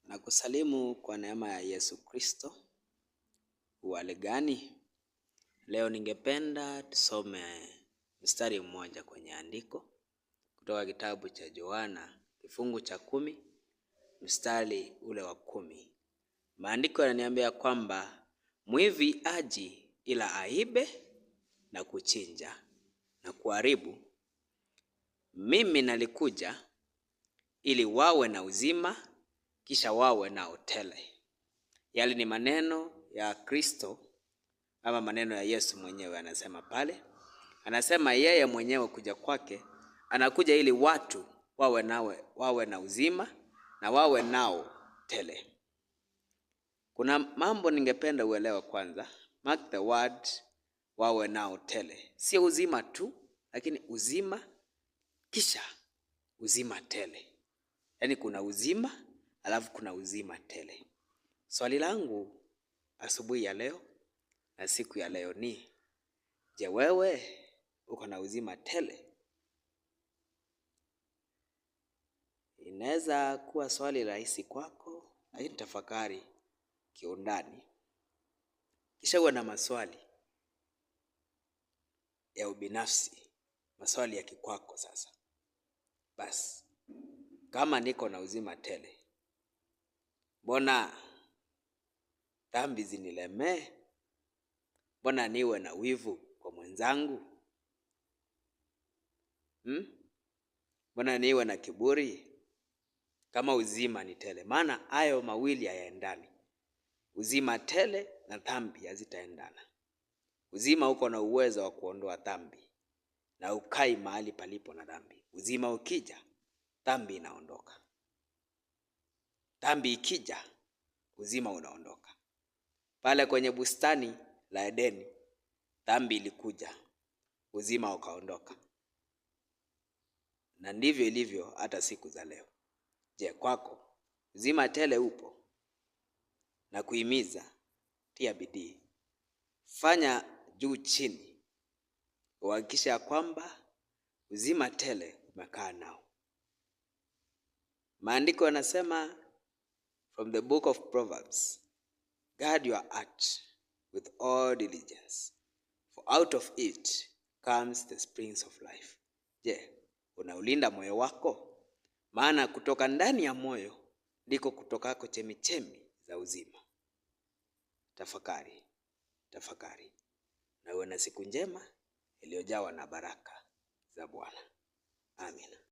Na kusalimu kwa neema ya Yesu Kristo. Uhali gani? Leo ningependa tusome mstari mmoja kwenye andiko kutoka kitabu cha Yohana kifungu cha 10 mstari ule wa 10. Maandiko yananiambia kwamba mwivi haji ila aibe na kuchinja na kuharibu. Mimi nalikuja ili wawe na uzima kisha wawe nao tele. Yale ni maneno ya Kristo ama maneno ya Yesu mwenyewe anasema pale. Anasema yeye mwenyewe kuja kwake anakuja ili watu wawe na uzima na wawe nao tele. Kuna mambo ningependa uelewe kwanza. Mark the word wawe nao tele. Sio uzima tu, lakini uzima kisha uzima tele. Yaani kuna uzima alafu kuna uzima tele. Swali langu asubuhi ya leo na siku ya leo ni, je, wewe uko na uzima tele? Inaweza kuwa swali rahisi kwako, lakini tafakari kiundani. Kisha uwe na maswali ya ubinafsi, maswali ya kikwako sasa. Basi, kama niko na uzima tele, mbona dhambi zinilemee? Mbona niwe na wivu kwa mwenzangu? Mbona niwe na kiburi kama uzima ni tele? Maana hayo mawili hayaendani. Uzima tele na dhambi hazitaendana. Uzima uko na uwezo wa kuondoa dhambi na ukai mahali palipo na dhambi. Uzima ukija, dhambi inaondoka. Dhambi ikija, uzima unaondoka. Pale kwenye bustani la Edeni, dhambi ilikuja, uzima ukaondoka. Na ndivyo ilivyo hata siku za leo. Je, kwako uzima tele upo? Na kuhimiza, tia bidii, fanya juu chini, uhakikishe kwamba uzima tele umekaa nao. Maandiko yanasema from the book of Proverbs, guard your heart with all diligence, for out of it comes the springs of life. Je, unaulinda moyo wako? Maana kutoka ndani ya moyo ndiko kutokako chemichemi za uzima. Tafakari. Na uwe na siku njema iliyojawa na baraka za Bwana. Amina.